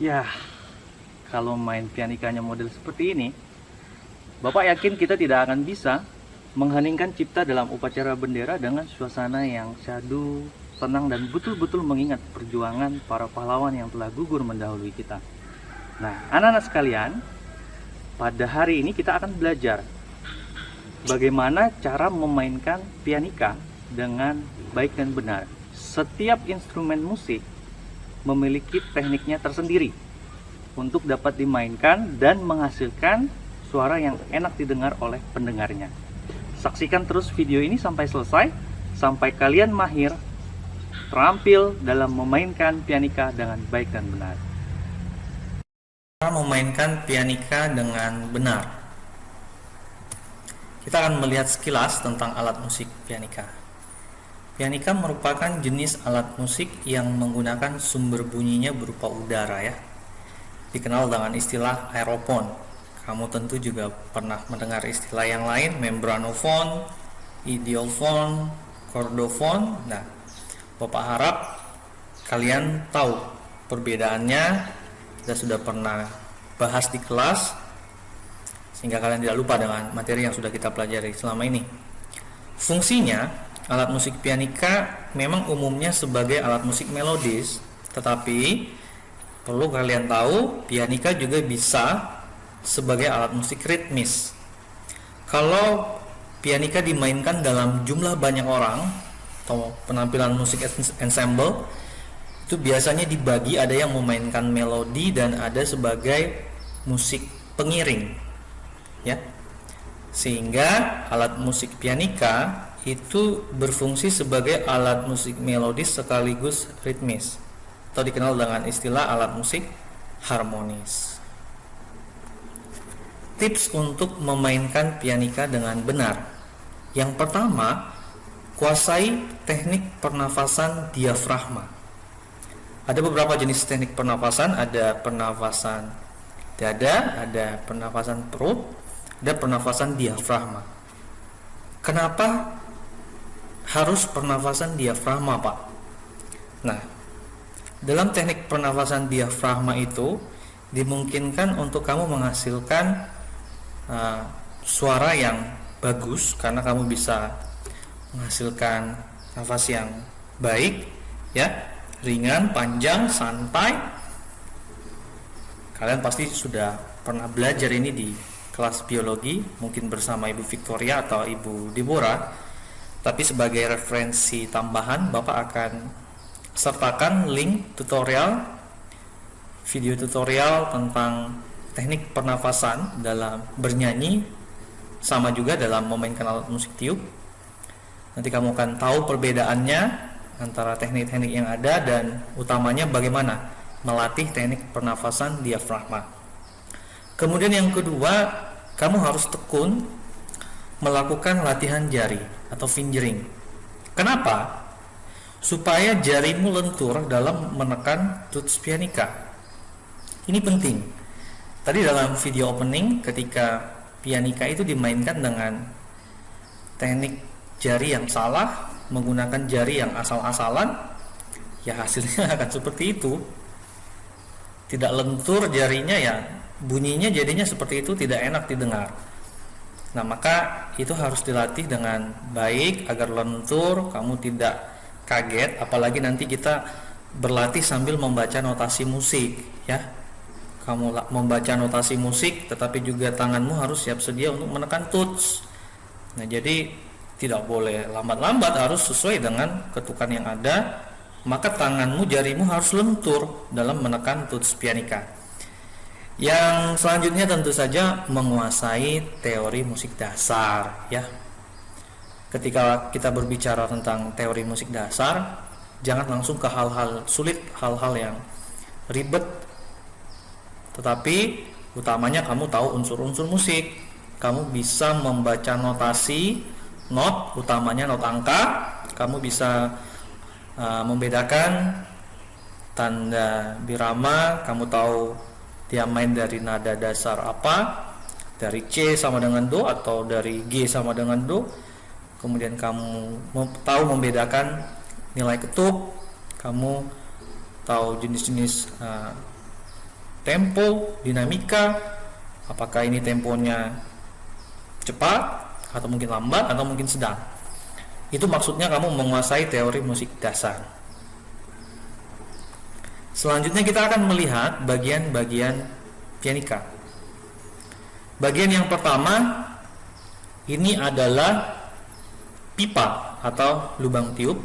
Ya, kalau main pianikanya model seperti ini, Bapak yakin kita tidak akan bisa mengheningkan cipta dalam upacara bendera dengan suasana yang syahdu, tenang, dan betul-betul mengingat perjuangan para pahlawan yang telah gugur mendahului kita. Nah, anak-anak sekalian, pada hari ini kita akan belajar bagaimana cara memainkan pianika dengan baik dan benar. Setiap instrumen musik memiliki tekniknya tersendiri untuk dapat dimainkan dan menghasilkan suara yang enak didengar oleh pendengarnya. Saksikan terus video ini sampai selesai, sampai kalian mahir terampil dalam memainkan pianika dengan baik dan benar. Cara memainkan pianika dengan benar. Kita akan melihat sekilas tentang alat musik pianika. Pianika merupakan jenis alat musik yang menggunakan sumber bunyinya berupa udara ya. Dikenal dengan istilah aerophone. Kamu tentu juga pernah mendengar istilah yang lain, membranophone, idiophone, chordophone. Nah, Bapak harap kalian tahu perbedaannya. Kita sudah pernah bahas di kelas, sehingga kalian tidak lupa dengan materi yang sudah kita pelajari selama ini. Fungsinya, alat musik pianika memang umumnya sebagai alat musik melodis, tetapi perlu kalian tahu, pianika juga bisa sebagai alat musik ritmis. Kalau pianika dimainkan dalam jumlah banyak orang atau penampilan musik ensemble, itu biasanya dibagi, ada yang memainkan melodi dan ada sebagai musik pengiring ya. Sehingga alat musik pianika itu berfungsi sebagai alat musik melodis sekaligus ritmis, atau dikenal dengan istilah alat musik harmonis. Tips untuk memainkan pianika dengan benar. Yang pertama, kuasai teknik pernafasan diafragma. Ada beberapa jenis teknik pernafasan, ada pernafasan dada, ada pernafasan perut, ada pernafasan diafragma. Kenapa harus pernafasan diafragma, Pak? Nah, dalam teknik pernafasan diafragma itu dimungkinkan untuk kamu menghasilkan suara yang bagus karena kamu bisa menghasilkan nafas yang baik ya, ringan, panjang, santai. Kalian pasti sudah pernah belajar ini di kelas biologi, mungkin bersama Ibu Victoria atau Ibu Deborah. Tapi sebagai referensi tambahan, Bapak akan sertakan link tutorial, video tutorial tentang teknik pernafasan dalam bernyanyi, sama juga dalam memainkan alat musik tiup. Nanti kamu akan tahu perbedaannya antara teknik-teknik yang ada dan utamanya bagaimana melatih teknik pernafasan diafragma. Kemudian yang kedua, kamu harus tekun melakukan latihan jari atau fingering. Kenapa? Supaya jarimu lentur dalam menekan tuts pianika. Ini penting. Tadi dalam video opening, ketika pianika itu dimainkan dengan teknik jari yang salah, menggunakan jari yang asal-asalan, ya hasilnya akan seperti itu. Tidak lentur jarinya, ya bunyinya jadinya seperti itu, tidak enak didengar. Nah, maka itu harus dilatih dengan baik agar lentur, kamu tidak kaget. Apalagi nanti kita berlatih sambil membaca notasi musik ya. Kamu membaca notasi musik, tetapi juga tanganmu harus siap sedia untuk menekan tuts. Nah, jadi tidak boleh lambat-lambat, harus sesuai dengan ketukan yang ada. Maka tanganmu, jarimu harus lentur dalam menekan tuts pianika. Yang selanjutnya tentu saja menguasai teori musik dasar ya. Ketika kita berbicara tentang teori musik dasar, jangan langsung ke hal-hal sulit, hal-hal yang ribet. Tetapi utamanya kamu tahu unsur-unsur musik. Kamu bisa membaca notasi, not, utamanya not angka. Kamu bisa membedakan tanda birama. Kamu tahu dia main dari nada dasar apa, dari C sama dengan Do atau dari G sama dengan Do. Kemudian kamu tahu membedakan nilai ketuk. Kamu tahu jenis-jenis tempo, dinamika, apakah ini temponya cepat atau mungkin lambat atau mungkin sedang. Itu maksudnya kamu menguasai teori musik dasar. Selanjutnya kita akan melihat bagian-bagian pianika. Bagian yang pertama ini adalah pipa atau lubang tiup.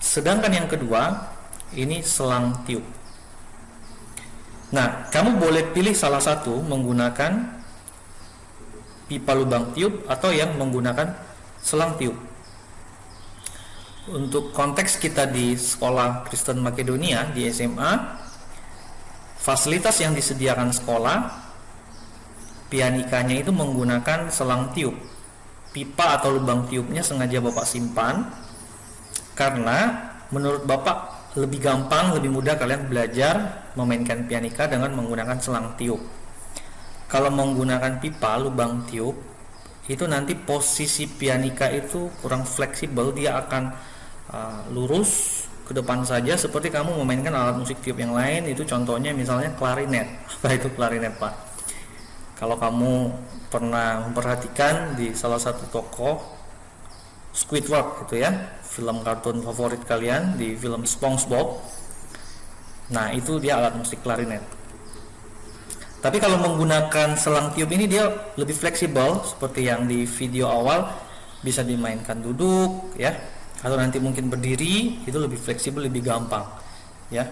Sedangkan yang kedua ini selang tiup. Nah, kamu boleh pilih salah satu menggunakan pipa lubang tiup atau yang menggunakan selang tiup. Untuk konteks kita di sekolah Kristen Makedonia di SMA, fasilitas yang disediakan sekolah, pianikanya itu menggunakan selang tiup. Pipa atau lubang tiupnya sengaja Bapak simpan karena menurut Bapak lebih gampang, lebih mudah kalian belajar memainkan pianika dengan menggunakan selang tiup. Kalau menggunakan pipa lubang tiup, itu nanti posisi pianika itu kurang fleksibel, dia akan lurus ke depan saja seperti kamu memainkan alat musik tiup yang lain. Itu contohnya misalnya klarinet. Apa itu klarinet, Pak? Kalau kamu pernah memperhatikan di salah satu toko Squidward itu ya, film kartun favorit kalian, di film SpongeBob. Nah, itu dia alat musik klarinet. Tapi kalau menggunakan selang tiup ini dia lebih fleksibel, seperti yang di video awal, bisa dimainkan duduk ya, atau nanti mungkin berdiri, itu lebih fleksibel, lebih gampang ya.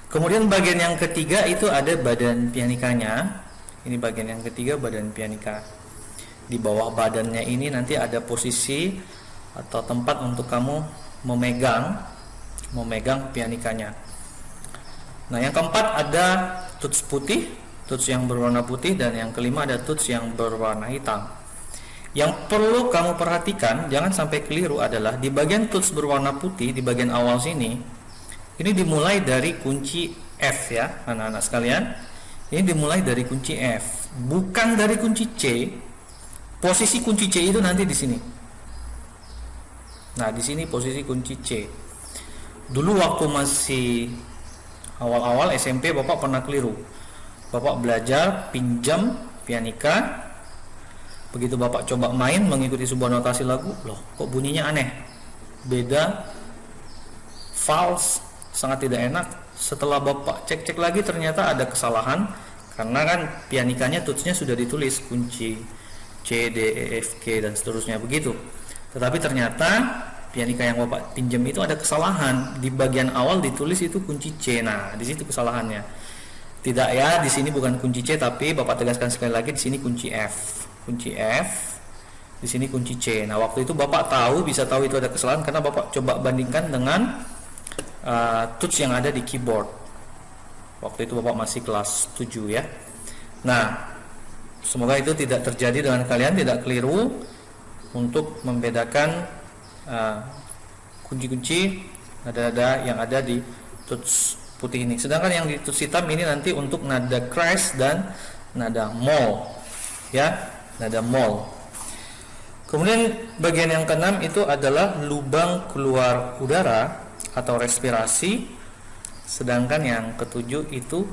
Kemudian bagian yang ketiga itu ada badan pianikanya. Ini bagian yang ketiga, badan pianika. Di bawah badannya ini nanti ada posisi atau tempat untuk kamu memegang pianikanya. Nah, yang keempat ada tuts putih, tuts yang berwarna putih, dan yang kelima ada tuts yang berwarna hitam. Yang perlu kamu perhatikan, jangan sampai keliru, adalah di bagian tuts berwarna putih di bagian awal sini, ini dimulai dari kunci F ya, anak-anak sekalian. Ini dimulai dari kunci F, bukan dari kunci C. Posisi kunci C itu nanti di sini. Nah, di sini posisi kunci C. Dulu waktu masih awal-awal SMP, Bapak pernah keliru. Bapak belajar pinjam pianika. Begitu Bapak coba main mengikuti sebuah notasi lagu, loh kok bunyinya aneh, beda, false, sangat tidak enak. Setelah Bapak cek-cek lagi ternyata ada kesalahan, karena kan pianikanya tutsnya sudah ditulis kunci C, D, E, F, G dan seterusnya begitu. Tetapi ternyata pianika yang Bapak pinjam itu ada kesalahan, di bagian awal ditulis itu kunci C. Nah, di situ kesalahannya. Tidak ya, di sini bukan kunci C, tapi Bapak tegaskan sekali lagi, di sini kunci F. Kunci F, di sini kunci C. Nah, waktu itu Bapak bisa tahu itu ada kesalahan karena Bapak coba bandingkan dengan tuts yang ada di keyboard. Waktu itu Bapak masih kelas 7 ya. Nah, semoga itu tidak terjadi dengan kalian, tidak keliru untuk membedakan kunci-kunci nada-nada yang ada di tuts putih ini. Sedangkan yang di tuts hitam ini nanti untuk nada crash dan nada moll ya. Nada moll. Kemudian bagian yang keenam itu adalah lubang keluar udara atau respirasi. Sedangkan yang ketujuh itu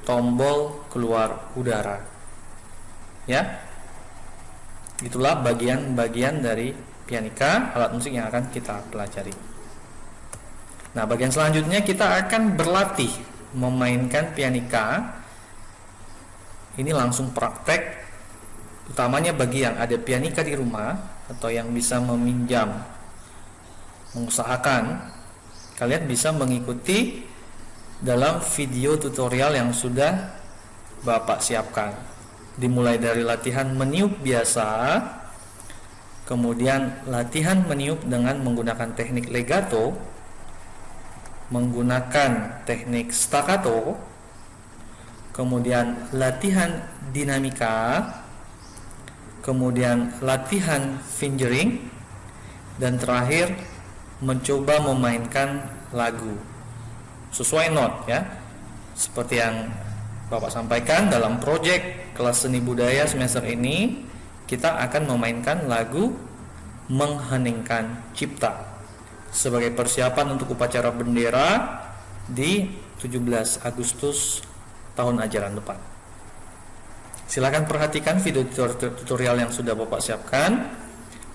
tombol keluar udara. Ya. Itulah bagian-bagian dari pianika, alat musik yang akan kita pelajari. Nah, bagian selanjutnya kita akan berlatih memainkan pianika. Ini langsung praktek, utamanya bagi yang ada pianika di rumah atau yang bisa meminjam, mengusahakan kalian bisa mengikuti dalam video tutorial yang sudah Bapak siapkan. Dimulai dari latihan meniup biasa, kemudian latihan meniup dengan menggunakan teknik legato, menggunakan teknik staccato, kemudian latihan dinamika, kemudian latihan fingering, dan terakhir mencoba memainkan lagu sesuai not ya. Seperti yang Bapak sampaikan dalam proyek kelas seni budaya semester ini, kita akan memainkan lagu Mengheningkan Cipta sebagai persiapan untuk upacara bendera di 17 Agustus tahun ajaran depan. Silakan perhatikan video tutorial yang sudah Bapak siapkan.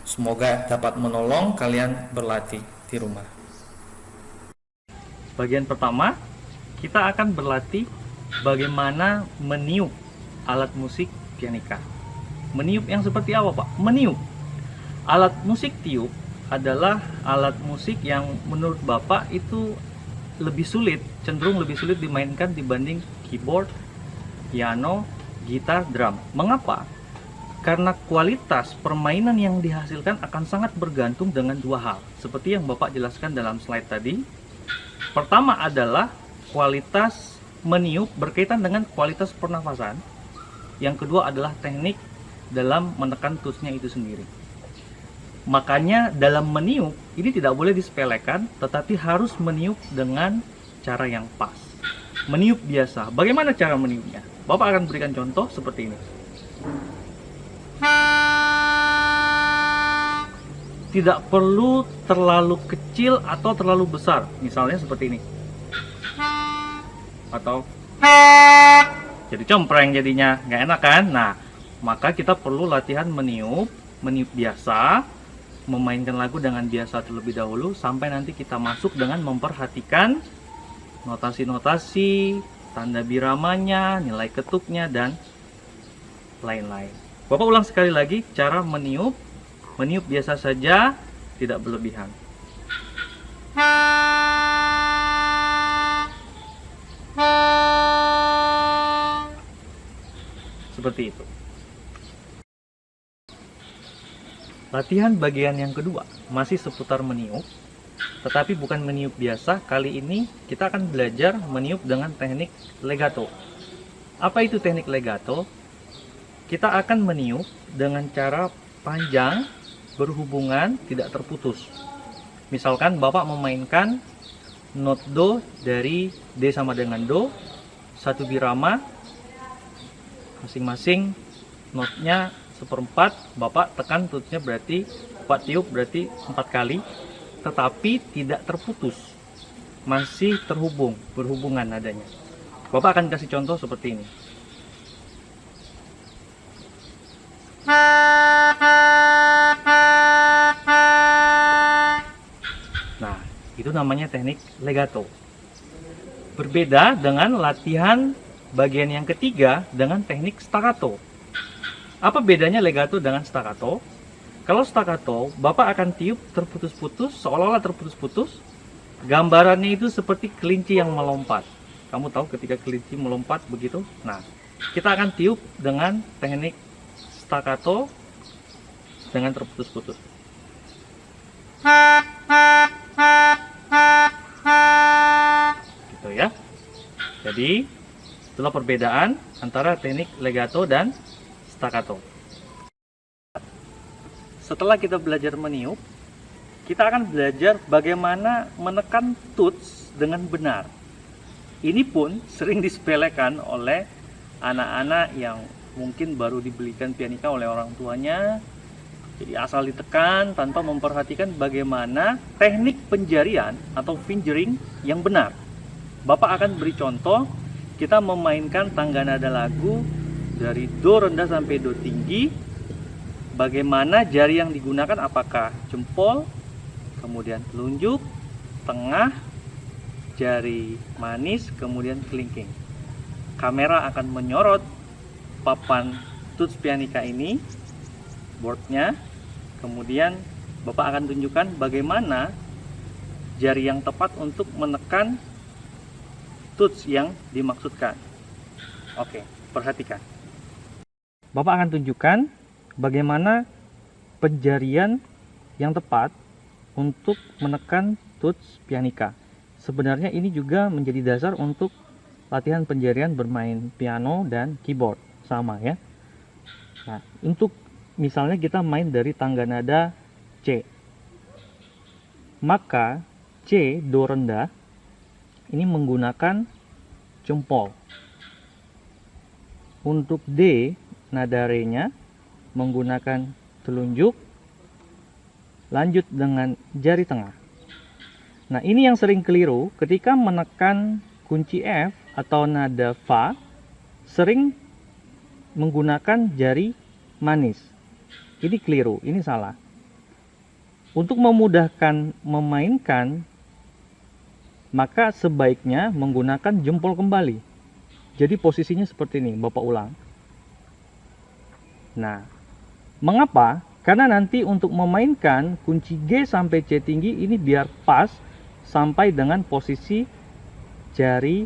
Semoga dapat menolong kalian berlatih di rumah. Bagian pertama, kita akan berlatih bagaimana meniup alat musik pianika. Meniup yang seperti apa, Pak? Meniup. Alat musik tiup adalah alat musik yang menurut Bapak itu lebih sulit, cenderung lebih sulit dimainkan dibanding keyboard, piano, gitar, drum. Mengapa? Karena kualitas permainan yang dihasilkan akan sangat bergantung dengan dua hal, seperti yang Bapak jelaskan dalam slide tadi. Pertama adalah kualitas meniup berkaitan dengan kualitas pernafasan. Yang kedua adalah teknik dalam menekan tutsnya itu sendiri. Makanya dalam meniup ini tidak boleh disepelekan, tetapi harus meniup dengan cara yang pas. Meniup biasa. Bagaimana cara meniupnya? Bapak akan berikan contoh seperti ini. Tidak perlu terlalu kecil atau terlalu besar. Misalnya seperti ini. Atau jadi cempreng jadinya, nggak enak kan? Nah, maka kita perlu latihan meniup biasa, memainkan lagu dengan biasa terlebih dahulu sampai nanti kita masuk dengan memperhatikan notasi-notasi, tanda biramanya, nilai ketuknya, dan lain-lain. Bapak ulang sekali lagi cara meniup biasa saja, tidak berlebihan. Seperti itu. Latihan bagian yang kedua masih seputar meniup, tetapi bukan meniup biasa. Kali ini kita akan belajar meniup dengan teknik legato. Apa itu teknik legato? Kita akan meniup dengan cara panjang, berhubungan, tidak terputus. Misalkan Bapak memainkan not do dari D sama dengan do, satu birama, masing-masing notnya seperempat, Bapak tekan tutsnya berarti 4 tiup berarti 4 kali, tetapi tidak terputus, masih berhubungan nadanya. Bapak akan kasih contoh seperti ini. Nah, itu namanya teknik legato. Berbeda dengan latihan bagian yang ketiga dengan teknik staccato. Apa bedanya legato dengan staccato? Kalau staccato, Bapak akan tiup terputus-putus, seolah-olah terputus-putus. Gambarannya itu seperti kelinci yang melompat. Kamu tahu ketika kelinci melompat begitu? Nah, kita akan tiup dengan teknik staccato dengan terputus-putus. Gitu ya. Jadi, itulah perbedaan antara teknik legato dan staccato. Setelah kita belajar meniup, kita akan belajar bagaimana menekan tuts dengan benar. Ini pun sering disepelekan oleh anak-anak yang mungkin baru dibelikan pianika oleh orang tuanya. Jadi asal ditekan tanpa memperhatikan bagaimana teknik penjarian atau fingering yang benar. Bapak akan beri contoh, kita memainkan tangga nada lagu dari do rendah sampai do tinggi. Bagaimana jari yang digunakan, apakah jempol, kemudian telunjuk, tengah, jari manis, kemudian kelingking. Kamera akan menyorot papan tuts pianika ini, boardnya, kemudian Bapak akan tunjukkan bagaimana jari yang tepat untuk menekan tuts yang dimaksudkan. Oke, perhatikan. Bapak akan tunjukkan bagaimana penjarian yang tepat untuk menekan tuts pianika. Sebenarnya ini juga menjadi dasar untuk latihan penjarian bermain piano dan keyboard, sama ya. Nah, untuk misalnya kita main dari tangga nada C, maka C do rendah ini menggunakan jempol. Untuk D nada re-nya menggunakan telunjuk, lanjut dengan jari tengah. Nah, ini yang sering keliru ketika menekan kunci F atau nada fa sering menggunakan jari manis. Ini keliru, ini salah. Untuk memudahkan memainkan, maka sebaiknya menggunakan jempol kembali. Jadi posisinya seperti ini, Bapak ulang. Nah, mengapa? Karena nanti untuk memainkan kunci G sampai C tinggi ini biar pas sampai dengan posisi jari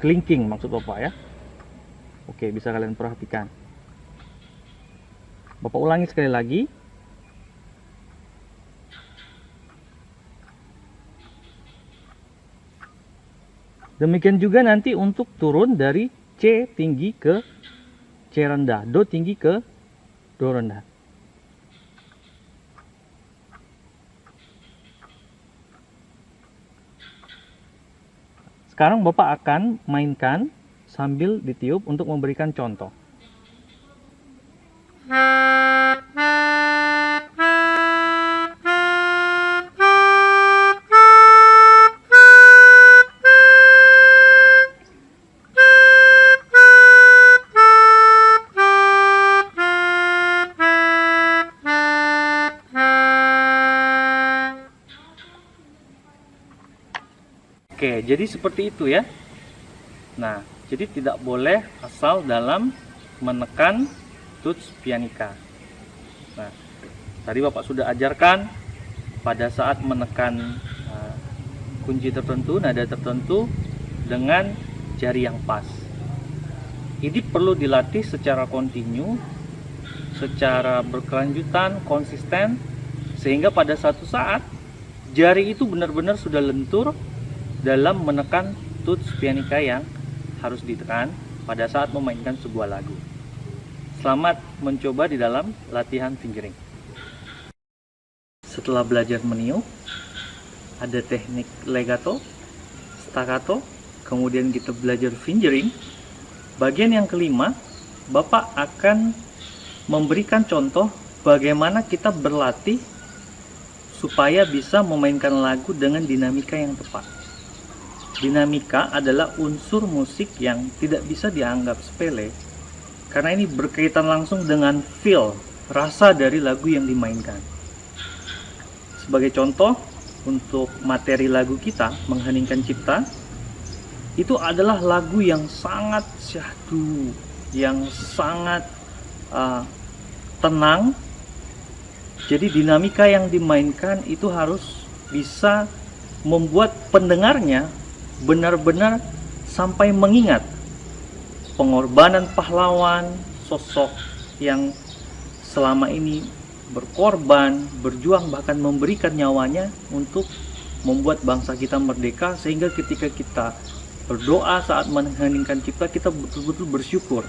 kelingking maksud Bapak ya. Oke, bisa kalian perhatikan. Bapak ulangi sekali lagi. Demikian juga nanti untuk turun dari C tinggi ke C rendah, Do tinggi ke Do rendah. Sekarang Bapak akan mainkan sambil ditiup untuk memberikan contoh. Oke, jadi seperti itu ya. Nah, jadi tidak boleh asal dalam menekan tuts pianika. Nah, tadi Bapak sudah ajarkan pada saat menekan kunci tertentu, nada tertentu dengan jari yang pas. Ini perlu dilatih secara kontinu, secara berkelanjutan, konsisten, sehingga pada satu saat jari itu benar-benar sudah lentur dalam menekan tuts pianika yang harus ditekan pada saat memainkan sebuah lagu. Selamat mencoba di dalam latihan fingering. Setelah belajar meniup, ada teknik legato, staccato, kemudian kita belajar fingering. Bagian yang kelima, Bapak akan memberikan contoh bagaimana kita berlatih supaya bisa memainkan lagu dengan dinamika yang tepat. Dinamika adalah unsur musik yang tidak bisa dianggap sepele karena ini berkaitan langsung dengan feel, rasa dari lagu yang dimainkan. Sebagai contoh, untuk materi lagu kita, Mengheningkan Cipta, itu adalah lagu yang sangat syahdu, yang sangat tenang. Jadi dinamika yang dimainkan itu harus bisa membuat pendengarnya benar-benar sampai mengingat pengorbanan pahlawan, sosok yang selama ini berkorban, berjuang, bahkan memberikan nyawanya untuk membuat bangsa kita merdeka, sehingga ketika kita berdoa saat mengheningkan cipta, kita betul-betul bersyukur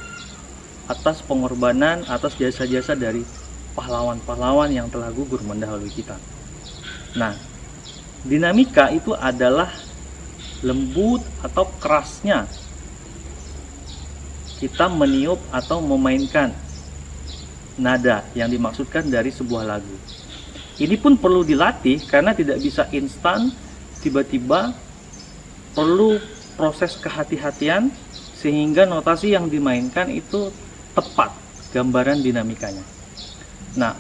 atas pengorbanan, atas jasa-jasa dari pahlawan-pahlawan yang telah gugur mendahului kita. Nah, dinamika itu adalah lembut atau kerasnya kita meniup atau memainkan nada yang dimaksudkan dari sebuah lagu. Ini pun perlu dilatih karena tidak bisa instan, tiba-tiba, perlu proses kehati-hatian sehingga notasi yang dimainkan itu tepat gambaran dinamikanya. Nah,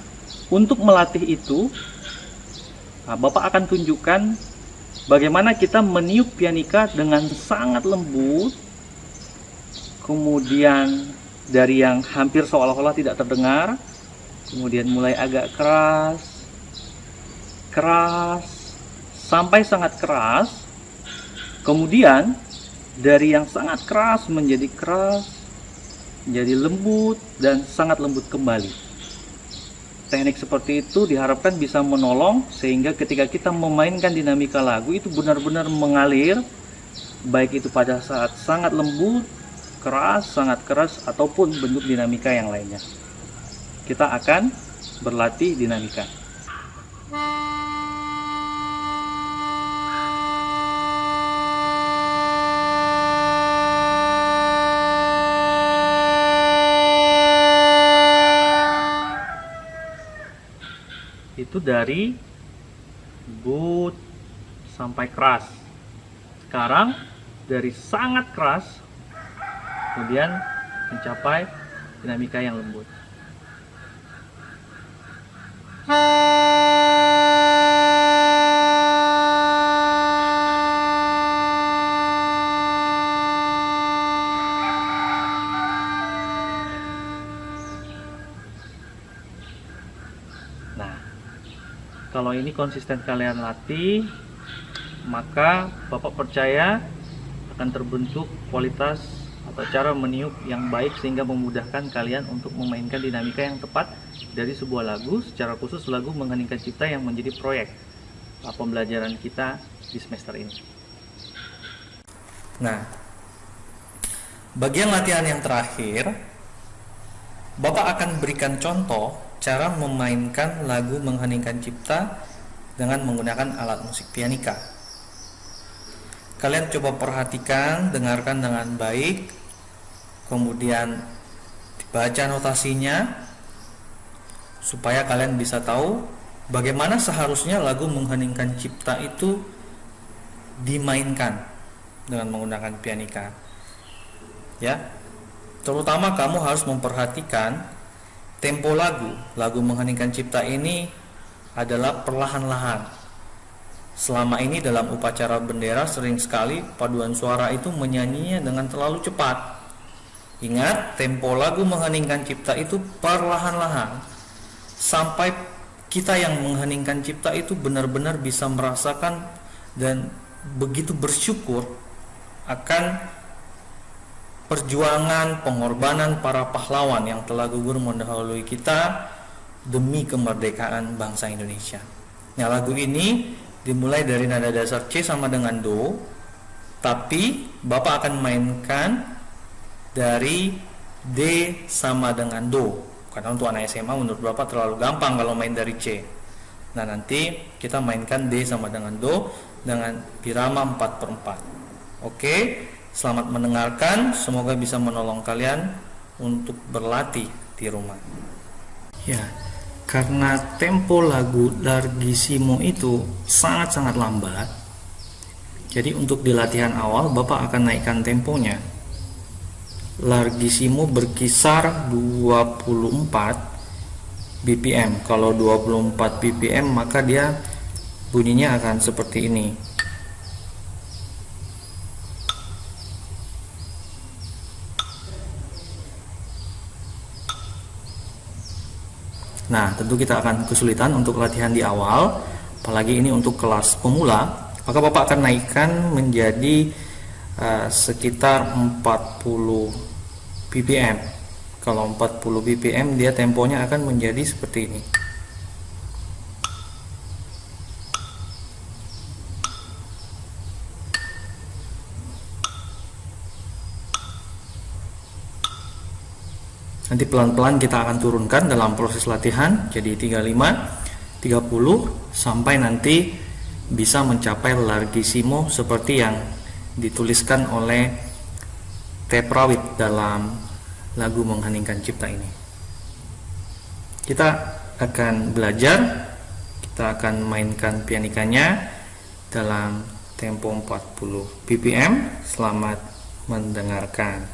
untuk melatih itu, Bapak akan tunjukkan bagaimana kita meniup pianika dengan sangat lembut, kemudian dari yang hampir seolah-olah tidak terdengar, kemudian mulai agak keras, sampai sangat keras, kemudian dari yang sangat keras, menjadi lembut, dan sangat lembut kembali. Teknik seperti itu diharapkan bisa menolong sehingga ketika kita memainkan dinamika lagu itu benar-benar mengalir, baik itu pada saat sangat lembut, keras, sangat keras, ataupun bentuk dinamika yang lainnya. Kita akan berlatih dinamika. Itu dari lembut sampai keras. Sekarang dari sangat keras kemudian mencapai dinamika yang lembut. Nah, kalau ini konsisten kalian latih, maka Bapak percaya akan terbentuk kualitas atau cara meniup yang baik sehingga memudahkan kalian untuk memainkan dinamika yang tepat dari sebuah lagu, secara khusus lagu Mengheningkan Cipta yang menjadi proyek pembelajaran kita di semester ini. Nah, bagian latihan yang terakhir, Bapak akan berikan contoh cara memainkan lagu Mengheningkan Cipta dengan menggunakan alat musik pianika. Kalian coba perhatikan, dengarkan dengan baik, kemudian baca notasinya supaya kalian bisa tahu bagaimana seharusnya lagu Mengheningkan Cipta itu dimainkan dengan menggunakan pianika. Ya. Terutama kamu harus memperhatikan tempo lagu Mengheningkan Cipta ini adalah perlahan-lahan. Selama ini dalam upacara bendera sering sekali paduan suara itu menyanyinya dengan terlalu cepat. Ingat, tempo lagu Mengheningkan Cipta itu perlahan-lahan sampai kita yang mengheningkan cipta itu benar-benar bisa merasakan dan begitu bersyukur akan perjuangan, pengorbanan para pahlawan yang telah gugur mendahului kita demi kemerdekaan bangsa Indonesia. Nah, lagu ini dimulai dari nada dasar C sama dengan Do, tapi Bapak akan mainkan dari D sama dengan Do. Karena untuk anak SMA menurut Bapak terlalu gampang kalau main dari C. Nah, nanti kita mainkan D sama dengan Do dengan birama 4/4. Oke. Selamat mendengarkan, semoga bisa menolong kalian untuk berlatih di rumah. Ya, karena tempo lagu Largissimo itu sangat-sangat lambat, jadi untuk di latihan awal Bapak akan naikkan temponya. Largissimo berkisar 24 BPM. Kalau 24 BPM maka dia bunyinya akan seperti ini. Nah, tentu kita akan kesulitan untuk latihan di awal, apalagi ini untuk kelas pemula. Maka Bapak akan naikkan menjadi sekitar 40 BPM. Kalau 40 BPM dia temponya akan menjadi seperti ini. Nanti pelan-pelan kita akan turunkan dalam proses latihan jadi 35, 30 sampai nanti bisa mencapai Largissimo seperti yang dituliskan oleh T. Prawit dalam lagu Mengheningkan Cipta ini. Kita akan belajar, kita akan mainkan pianikanya dalam tempo 40 BPM. Selamat mendengarkan.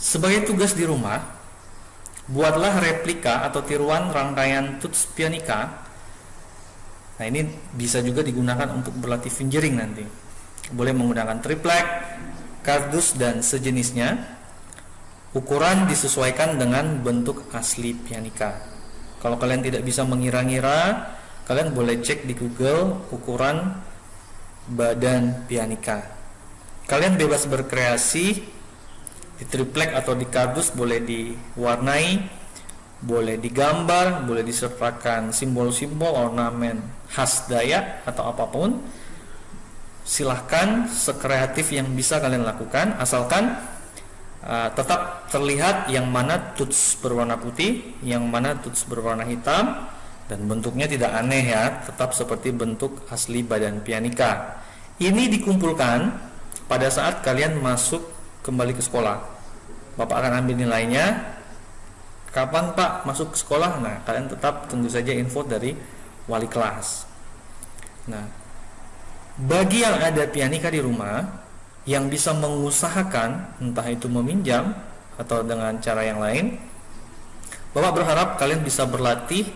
Sebagai tugas di rumah, buatlah replika atau tiruan rangkaian tuts pianika. Nah, ini bisa juga digunakan untuk berlatih fingering nanti. Boleh menggunakan triplek, kardus, dan sejenisnya. Ukuran disesuaikan dengan bentuk asli pianika. Kalau kalian tidak bisa mengira-ngira, kalian boleh cek di Google ukuran badan pianika. Kalian bebas berkreasi di triplek atau di kardus, boleh diwarnai, boleh digambar, boleh disertakan simbol-simbol ornamen khas Dayak atau apapun. Silahkan sekreatif yang bisa kalian lakukan, asalkan tetap terlihat yang mana tuts berwarna putih, yang mana tuts berwarna hitam, dan bentuknya tidak aneh ya, tetap seperti bentuk asli badan pianika. Ini dikumpulkan pada saat kalian masuk kembali ke sekolah. Bapak akan ambil nilainya. Kapan Pak masuk ke sekolah? Nah, kalian tetap tunggu saja info dari wali kelas. Nah, bagi yang ada pianika di rumah, yang bisa mengusahakan, entah itu meminjam atau dengan cara yang lain, Bapak berharap kalian bisa berlatih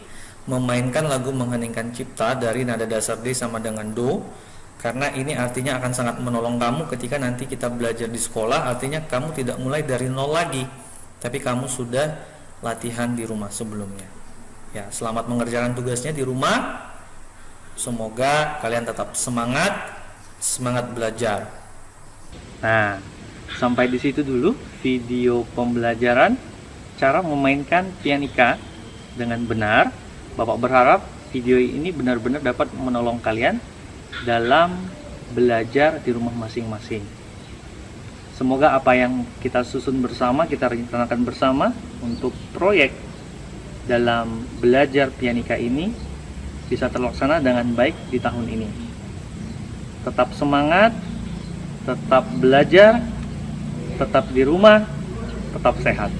memainkan lagu Mengheningkan Cipta dari nada dasar D sama dengan Do, karena ini artinya akan sangat menolong kamu ketika nanti kita belajar di sekolah. Artinya kamu tidak mulai dari nol lagi, tapi kamu sudah latihan di rumah sebelumnya. Ya, selamat mengerjakan tugasnya di rumah. Semoga kalian tetap semangat belajar. Nah, sampai di situ dulu video pembelajaran cara memainkan pianika dengan benar. Bapak berharap video ini benar-benar dapat menolong kalian dalam belajar di rumah masing-masing. Semoga apa yang kita susun bersama, kita rencanakan bersama untuk proyek dalam belajar pianika ini bisa terlaksana dengan baik di tahun ini. Tetap semangat, tetap belajar, tetap di rumah, tetap sehat.